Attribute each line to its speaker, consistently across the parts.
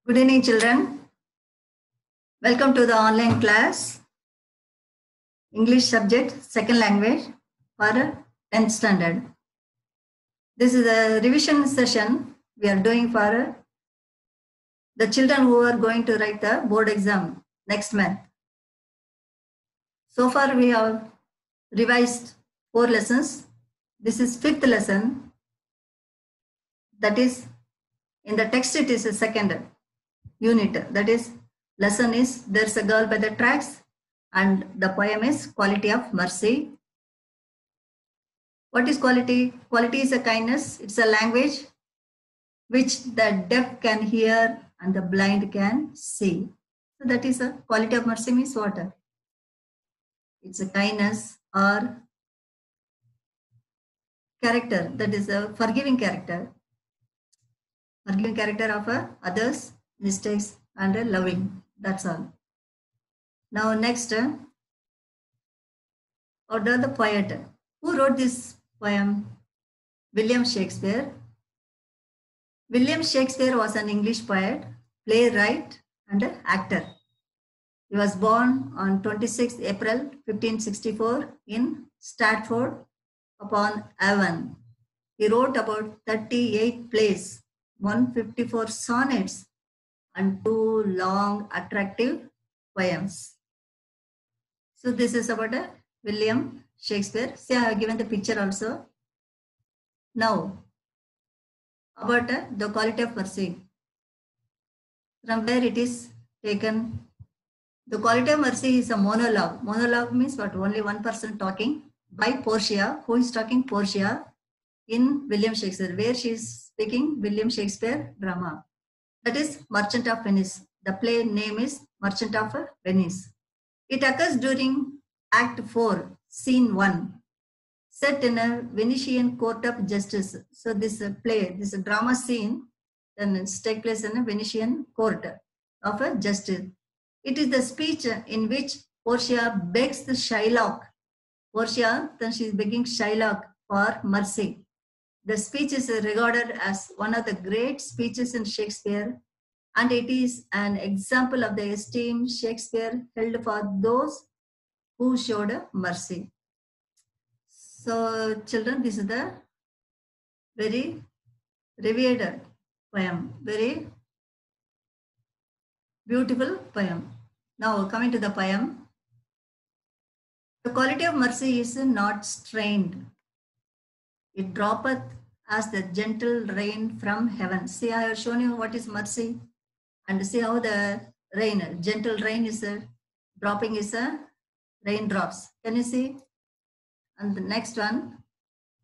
Speaker 1: Good evening, children. Welcome to the online class, English subject, second language for 10th standard. This is a revision session we are doing for the children who are going to write the board exam next month. So far, we have revised 4 lessons. This is 5th lesson. That is, in the text, it is a second unit. That is, lesson is There's a Girl by the Tracks, and the poem is Quality of Mercy. What is quality? Quality is a kindness. It's a language which the deaf can hear and the blind can see. So that is a quality of mercy means what? It's a kindness or character. That is a forgiving character. Forgiving character of others' mistakes and loving. That's all. Now next, order the poet. Who wrote this poem? William Shakespeare. William Shakespeare was an English poet, playwright, and actor. He was born on 26th April 1564 in Stratford upon Avon. He wrote about 38 plays, 154 sonnets, and 2 long, attractive poems. So this is about William Shakespeare. See, I have given the picture also. Now, about the quality of mercy. From where it is taken. The quality of mercy is a monologue. Monologue means what? Only one person talking by Portia. Who is talking? Portia in William Shakespeare. Where she is speaking? William Shakespeare drama. That is Merchant of Venice. The play name is Merchant of Venice. It occurs during Act 4, Scene 1, set in a Venetian court of justice. So this play, this drama scene, then it's take place in a Venetian court of a justice. It is the speech in which Portia begs the Shylock. Portia, then she is begging Shylock for mercy. The speech is regarded as one of the great speeches in Shakespeare, and it is an example of the esteem Shakespeare held for those who showed mercy. So, children, this is the very revered poem, very beautiful poem. Now, coming to the poem. The quality of mercy is not strained. It droppeth as the gentle rain from heaven. See, I have shown you what is mercy. And see how the rain, gentle rain is dropping is raindrops. Can you see? And the next one.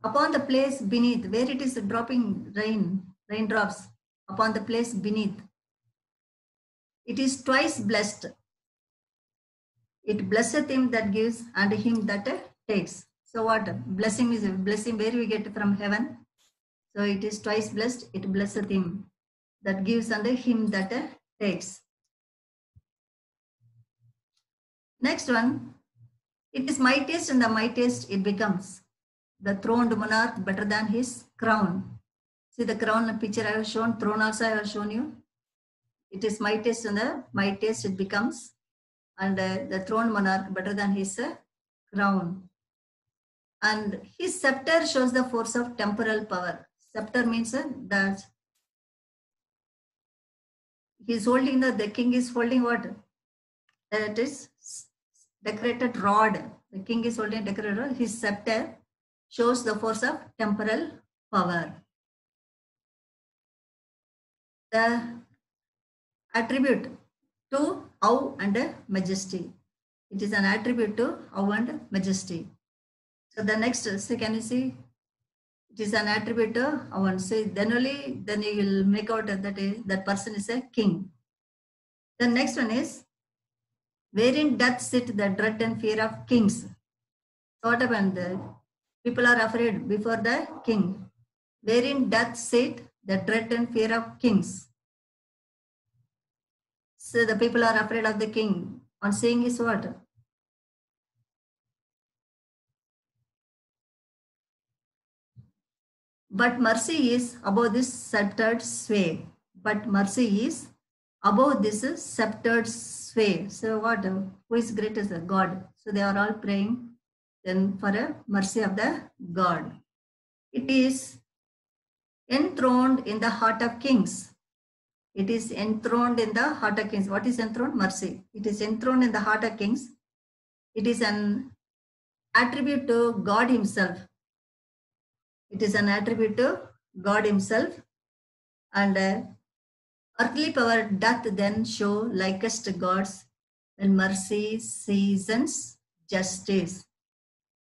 Speaker 1: Upon the place beneath, where it is dropping raindrops, upon the place beneath. It is twice blessed. It blesseth him that gives and him that takes. So what? Blessing is a blessing where we get from heaven. So it is twice blessed. It blesseth him that gives and him that takes. Next one. It is mightiest and the mightiest it becomes. The throned monarch better than his crown. See the crown picture I have shown. Throne also I have shown you. It is mightiest and the mightiest it becomes. And the throne monarch better than his crown. And his scepter shows the force of temporal power. Scepter means that he is holding the king is holding what? That is decorated rod. The king is holding a decorated rod. His scepter shows the force of temporal power. The attribute to awe and majesty. It is an attribute to awe and majesty. So the next, so can you see? It is an attribute to awe and say, then only, then you will make out that person is a king. The next one is, wherein doth sit the dread and fear of kings. So what happened? The people are afraid before the king. Wherein doth sit the dread and fear of kings. So the people are afraid of the king. On seeing his what? But mercy is above this sceptered sway. But mercy is above this is sceptered sway. So what? Who is greatest? God. So they are all praying then for a mercy of the God. It is enthroned in the heart of kings. It is enthroned in the heart of kings. What is enthroned? Mercy. It is enthroned in the heart of kings. It is an attribute to God himself. It is an attribute to God himself. And earthly power doth then show likest gods when mercy seasons justice.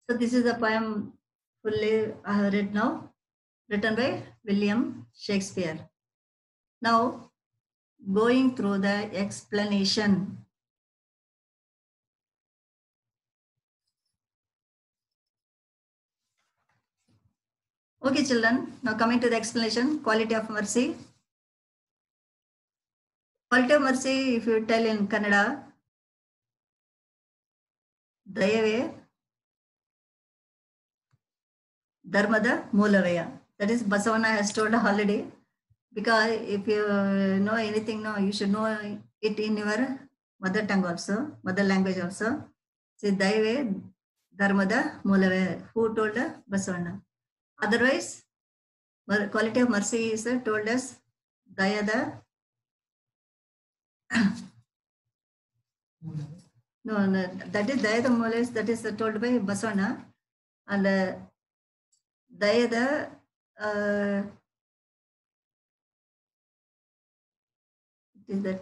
Speaker 1: So this is a poem fully read now, written by William Shakespeare. Now, going through the explanation. Okay, children, now coming to the explanation, quality of mercy. Quality of mercy, if you tell in Kannada, Dayave Dharmada Moolavaya. That is, Basavana has told already. Because if you know anything, no, you should know it in your mother tongue also, mother language also. See, Daive Dharmada Moolavaya. Who told Basavana? Otherwise, quality of mercy is told as Dayada. No, that is Dayada Moolavaya, that is told by Basavana. And Dayada. Is that?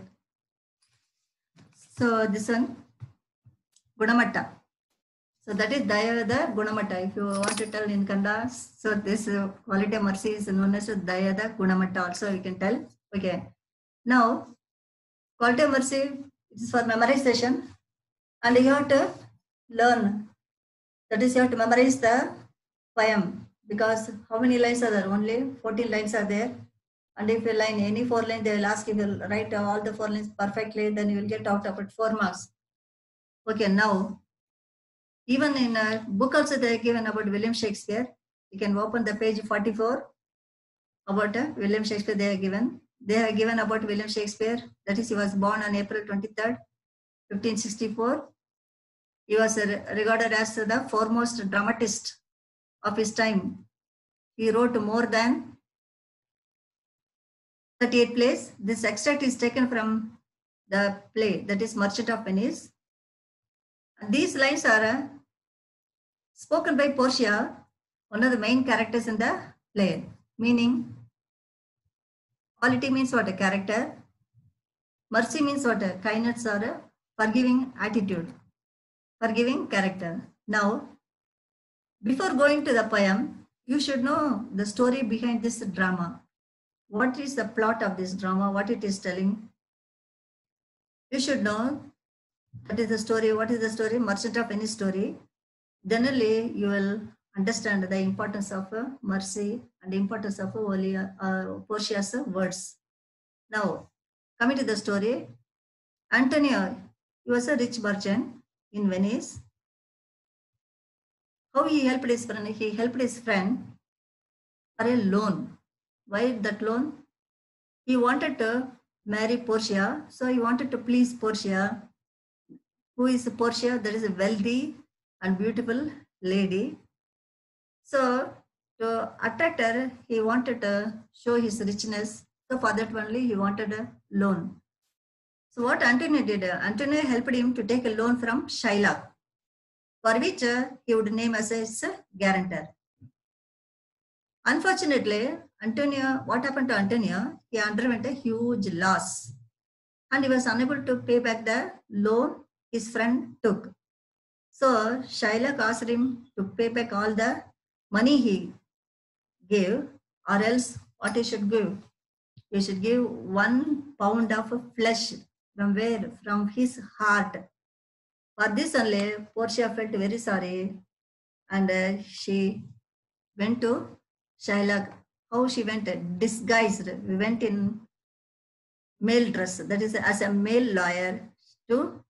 Speaker 1: So this one, Gunamatta. So that is Dayada Gunamatta. If you want to tell in Kannada, so this quality of mercy is known as Dayada Gunamatta also you can tell. Okay. Now, quality of mercy is for memorization and you have to learn. That is, you have to memorize the poem because how many lines are there? Only 14 lines are there. And if you line any 4 lines, they will ask if you write all the 4 lines perfectly, then you will get out of it 4 marks. Okay, now, even in a book also they are given about William Shakespeare. You can open the page 44 about William Shakespeare they are given. They are given about William Shakespeare. That is, he was born on April 23rd, 1564. He was regarded as the foremost dramatist of his time. He wrote more than 38 plays. This extract is taken from the play, that is Merchant of Venice. And these lines are spoken by Portia, one of the main characters in the play. Meaning, quality means what? A character. Mercy means what? A kindness or a forgiving attitude. Forgiving character. Now, before going to the poem, you should know the story behind this drama. What is the plot of this drama? What it is telling? You should know that is the story. What is the story? Merchant of Venice story. Generally, you will understand the importance of mercy and the importance of Portia's words. Now, coming to the story, Antonio, he was a rich merchant in Venice. How he helped his friend? He helped his friend for a loan. Why that loan? He wanted to marry Portia, so he wanted to please Portia. Who is Portia? That is a wealthy and beautiful lady. So to attract her, he wanted to show his richness. So for that only he wanted a loan. So what Antonio did? Antonio helped him to take a loan from Shylock, for which he would name as his guarantor. Unfortunately, what happened to Antonio? He underwent a huge loss and he was unable to pay back the loan his friend took. So Shylock asked him to pay back all the money he gave, or else what he should give? He should give 1 pound of flesh. From where? From his heart. For this only, Portia felt very sorry and she went to Shylock. How she went? Disguised. We went in male dress, that is as a male lawyer, to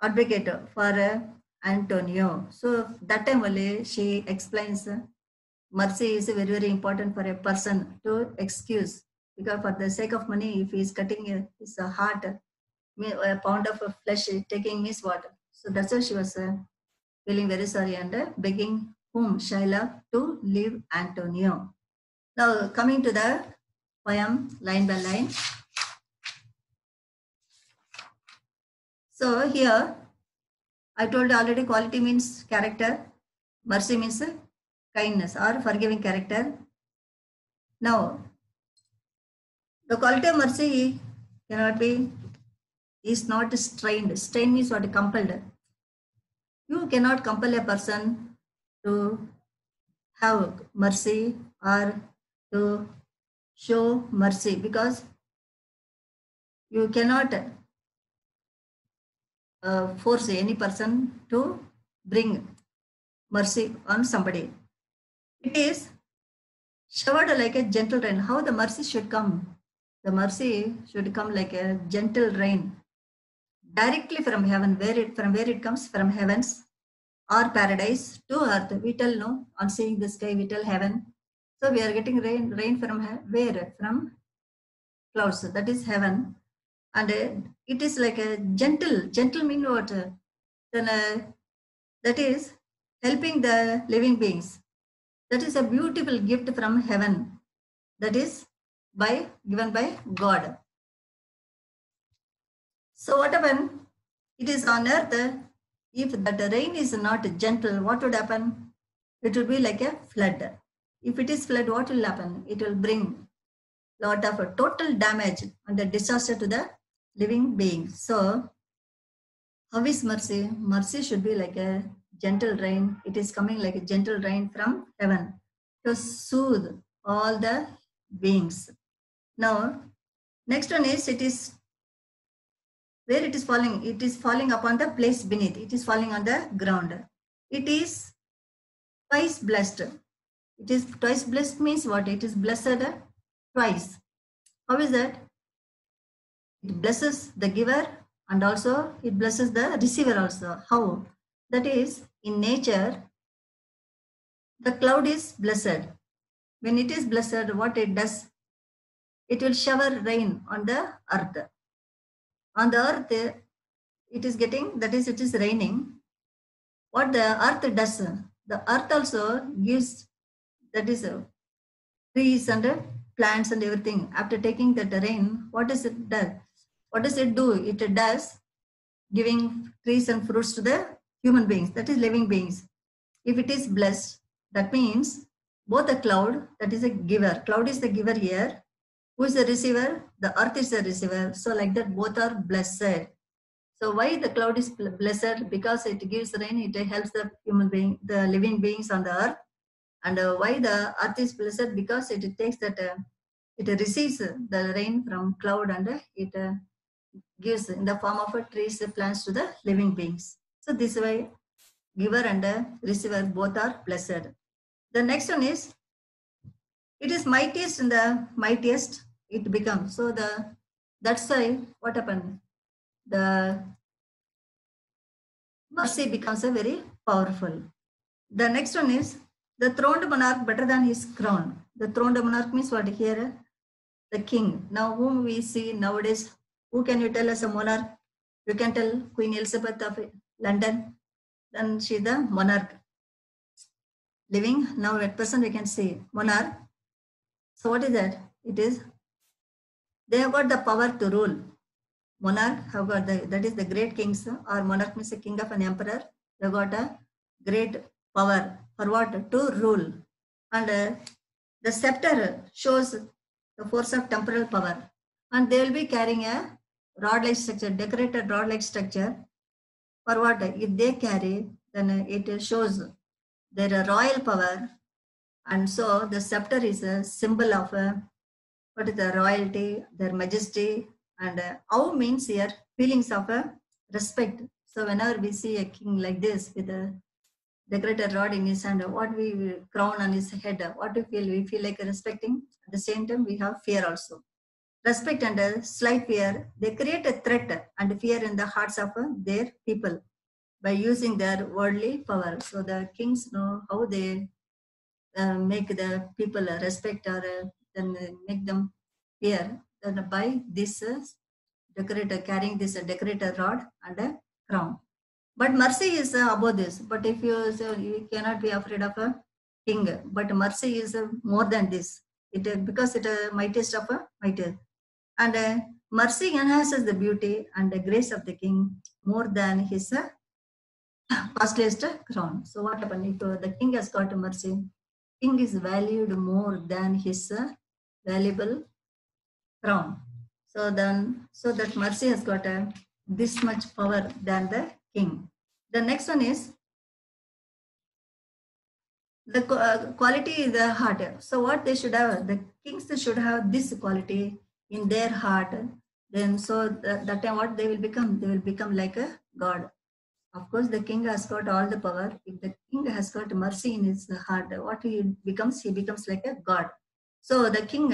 Speaker 1: advocate for Antonio. So that time only she explains mercy is very, very important for a person to excuse because for the sake of money, if he is cutting his heart, a pound of flesh, taking his water. So that's why she was feeling very sorry and begging whom? Shylock to leave Antonio. Now coming to the poem line by line. So here I told you already, quality means character, mercy means kindness or forgiving character. Now the quality of mercy cannot be, is not strained. Strain means what? Compelled. You cannot compel a person to have mercy or to show mercy, because you cannot force any person to bring mercy on somebody. It is showered like a gentle rain. How the mercy should come? The mercy should come like a gentle rain directly from heaven. From where it comes? From heavens or paradise to earth. We tell no, on seeing the sky, we tell heaven. So we are getting rain from where? From clouds. That is heaven. And it is like a gentle mean what? Then that is helping the living beings. That is a beautiful gift from heaven. That is given by God. So what happened? It is on earth. If that rain is not gentle, what would happen? It will be like a flood. If it is flood, what will happen? It will bring lot of total damage and the disaster to the living beings. So how is mercy? Mercy should be like a gentle rain. It is coming like a gentle rain from heaven to soothe all the beings. Now, next one is, it is where it is falling upon the place beneath. It is falling on the ground. It is twice blessed. It is twice blessed means what? It is blessed twice. How is that? It blesses the giver and also it blesses the receiver also. How? That is, in nature, the cloud is blessed. When it is blessed, what it does? It will shower rain on the earth. On the earth, it is getting, that is, it is raining. What the earth does? The earth also gives, that is, trees and plants and everything. After taking that rain, what does it do? What does it do? It does giving trees and fruits to the human beings, that is living beings. If it is blessed, that means both the cloud, that is a giver. Cloud is the giver here. Who is the receiver? The earth is the receiver. So like that, both are blessed. So why the cloud is blessed? Because it gives rain, it helps the human being, the living beings on the earth. And why the earth is blessed? Because it takes that, it receives the rain from cloud and it gives in the form of trees, plants to the living beings. So this way, giver and receiver both are blessed. The next one is, it is mightiest in the mightiest it becomes. So that's why what happened? The mercy becomes a very powerful. The next one is, the throned monarch better than his crown. The throned monarch means what here? The king. Now whom we see nowadays, who can you tell as a monarch? You can tell Queen Elizabeth of London. Then she the monarch. Living now at present we can see monarch. So what is that? It is, they have got the power to rule. Monarch have got that is the great kings, or monarch means a king of an emperor. They have got a great power for what? To rule. And the scepter shows the force of temporal power. And they will be carrying a rod-like structure, decorated rod-like structure. For what? If they carry, then it shows their royal power. And so the scepter is a symbol of what is the royalty, their majesty, and awe means here feelings of respect. So whenever we see a king like this with a decorated rod in his hand, what we crown on his head, what we feel? We feel like respecting. At the same time, we have fear also. Respect and a slight fear, they create a threat and fear in the hearts of their people by using their worldly power. So the kings know how they make the people respect or then make them here then by this decorator carrying this decorator rod and a crown. But mercy is above this. But if you cannot be afraid of a king, but mercy is more than this. It because it mightiest of a mightiest, and mercy enhances the beauty and the grace of the king more than his costliest crown. So what happened if the king has got mercy? King is valued more than his valuable crown. So then, so that mercy has got this much power than the king. The next one is the quality is the heart. So what they should have, the kings should have this quality in their heart. Then so that time what they will become? They will become like a god. Of course, the king has got all the power. If the king has got mercy in his heart, what he becomes like a god. So the king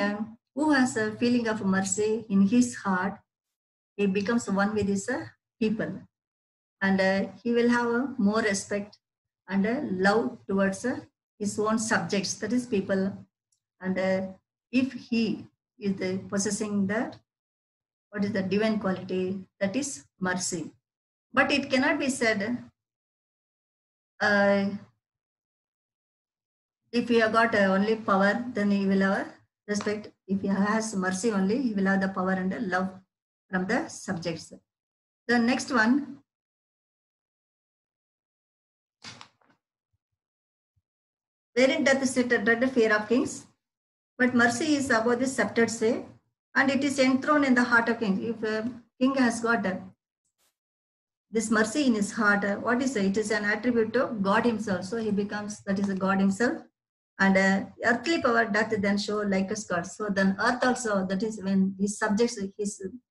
Speaker 1: who has a feeling of mercy in his heart, he becomes one with his people, and he will have more respect and love towards his own subjects, that is people. And if he is possessing that, what is the divine quality, that is mercy. But it cannot be said if he have got only power, then he will have respect. If he has mercy only, he will have the power and love from the subjects. The next one, wherein doth sit a dread fear of kings, but mercy is above the sceptred sway, and it is enthroned in the heart of king. If a king has got this mercy in his heart, what is it? It is an attribute to God himself. So he becomes, that is a God himself. And earthly power doth then show like a God. So then earth also, that is when his subjects,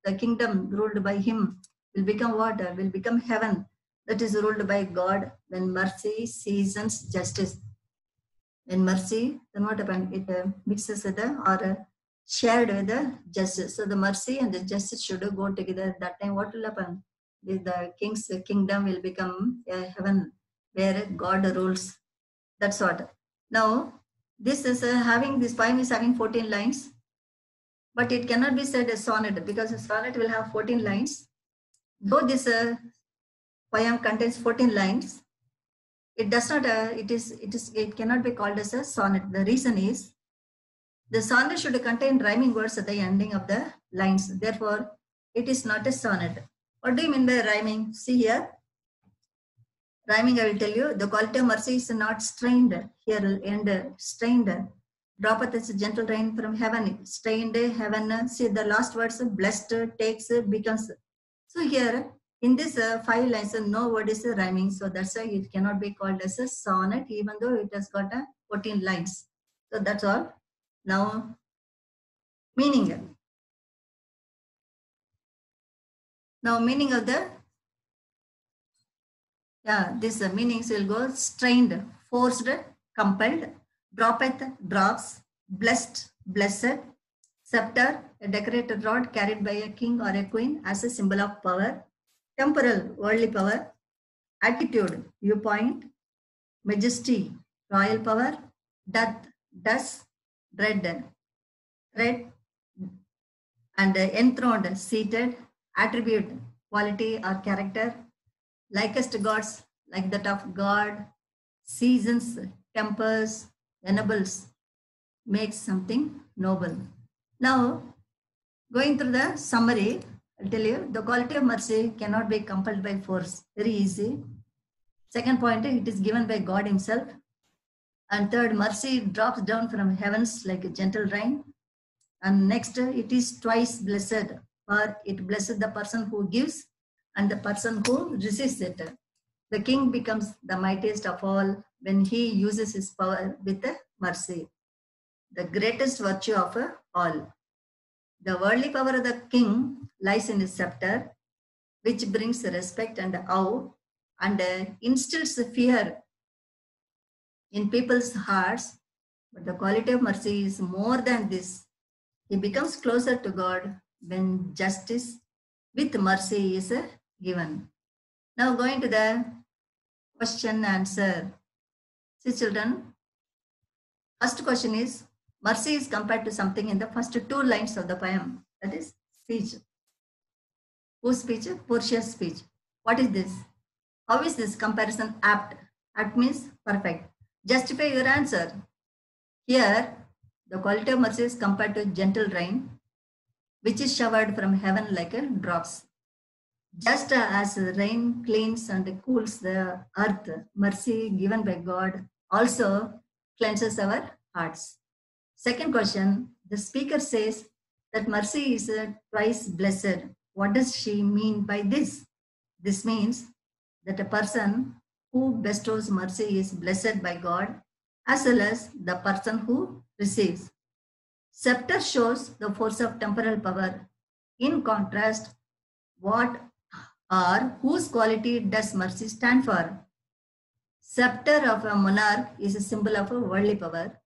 Speaker 1: the kingdom ruled by him will become what? Will become heaven. That is ruled by God when mercy seasons justice. When mercy, then what happened? It mixes with the, or shared with the justice. So the mercy and the justice should go together. That time what will happen? The king's kingdom will become a heaven where God rules. That's what. Now, this is having, this poem is having 14 lines, but it cannot be said a sonnet because a sonnet will have 14 lines. Though this poem contains 14 lines, it does not, it cannot be called as a sonnet. The reason is, the sonnet should contain rhyming words at the ending of the lines. Therefore, it is not a sonnet. What do you mean by rhyming? See here. Rhyming, I will tell you, the quality of mercy is not strained. Here, end, strained. Droppeth as a gentle rain from heaven. Strained, heaven. See the last words, blessed, takes, becomes. So here, in this 5 lines, no word is rhyming. So that's why it cannot be called as a sonnet, even though it has got 14 lines. So that's all. Now, meaning. Now, meaning of the, this meanings will go: strained, forced, compelled, droppeth, drops, blessed, blessed, scepter, a decorated rod carried by a king or a queen as a symbol of power, temporal, worldly power, attitude, viewpoint, majesty, royal power, death, dust, dread, threat, and enthroned, seated, attribute, quality or character, likest gods, like that of God, seasons, tempers, enables, makes something noble. Now, going through the summary, I'll tell you, the quality of mercy cannot be compelled by force. Very easy. Second point, it is given by God himself. And third, mercy drops down from heavens like a gentle rain. And next, it is twice blessed, for it blesses the person who gives and the person who resists it. The king becomes the mightiest of all when he uses his power with mercy, the greatest virtue of all. The worldly power of the king lies in his scepter, which brings respect and awe and instills fear in people's hearts. But the quality of mercy is more than this. He becomes closer to God when justice with mercy is given. Now going to the question answer. See children, first question is, Mercy is compared to something in the first two lines of the poem. That is speech. Whose speech? Portia's speech. What is this? How is this comparison apt? Apt means perfect. Justify your answer. Here, the quality of mercy is compared to gentle rain, which is showered from heaven like a drops. Just as rain cleans and cools the earth, mercy given by God also cleanses our hearts. Second question, the speaker says that mercy is twice blessed. What does she mean by this? This means that a person who bestows mercy is blessed by God as well as the person who receives. Scepter shows the force of temporal power. In contrast, what or whose quality does mercy stand for? Scepter of a monarch is a symbol of a worldly power.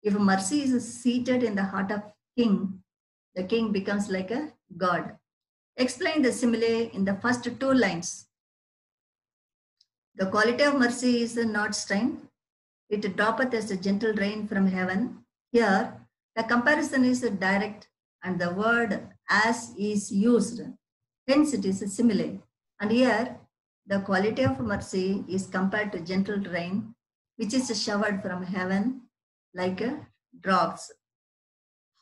Speaker 1: If mercy is seated in the heart of king, the king becomes like a god. Explain the simile in the first two lines. The quality of mercy is not strained. It droppeth as a gentle rain from heaven. Here, the comparison is direct and the word as is used. Hence, it is a simile. And here, the quality of mercy is compared to gentle rain, which is showered from heaven like drops.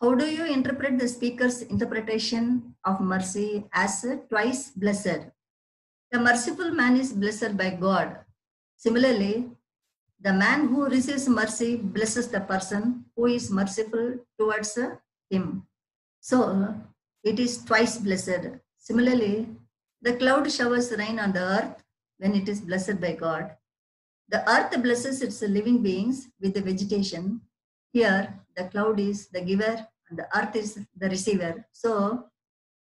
Speaker 1: How do you interpret the speaker's interpretation of mercy as twice blessed? The merciful man is blessed by God. Similarly, the man who receives mercy blesses the person who is merciful towards him. So, it is twice blessed. Similarly, the cloud showers rain on the earth when it is blessed by God. The earth blesses its living beings with the vegetation. Here, the cloud is the giver and the earth is the receiver. So,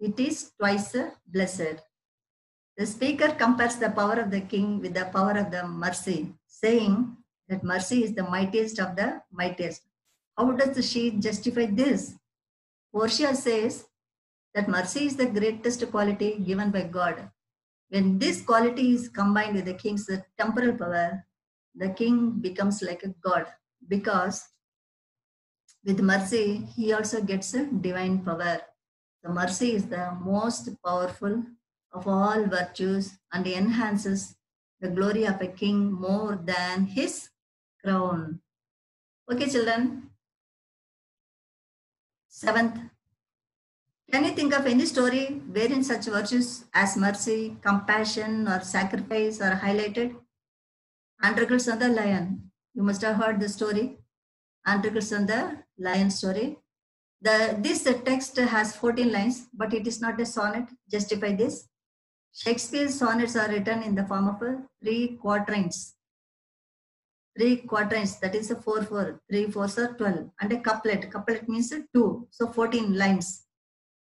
Speaker 1: it is twice blessed. The speaker compares the power of the king with the power of the mercy, saying that mercy is the mightiest of the mightiest. How does she justify this? Portia says that mercy is the greatest quality given by God. When this quality is combined with the king's temporal power, the king becomes like a god, because with mercy, he also gets a divine power. The mercy is the most powerful of all virtues and enhances the glory of a king more than his crown. Okay, children. Seventh, can you think of any story wherein such virtues as mercy, compassion, or sacrifice are highlighted? Androcles and the lion. You must have heard the story. Androcles and the lion story. This text has 14 lines, but it is not a sonnet. Justify this. Shakespeare's sonnets are written in the form of 3 quatrains. 3 quatrains, that is a 4/4. 3 4s are 12. And a couplet. Couplet means 2. So 14 lines.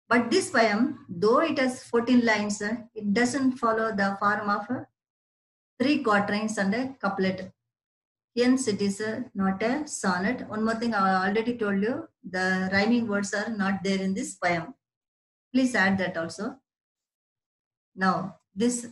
Speaker 1: But this poem, though it has 14 lines, it doesn't follow the form of 3 quatrains and a couplet. Hence, it is not a sonnet. One more thing, I already told you, the rhyming words are not there in this poem. Please add that also. Now, this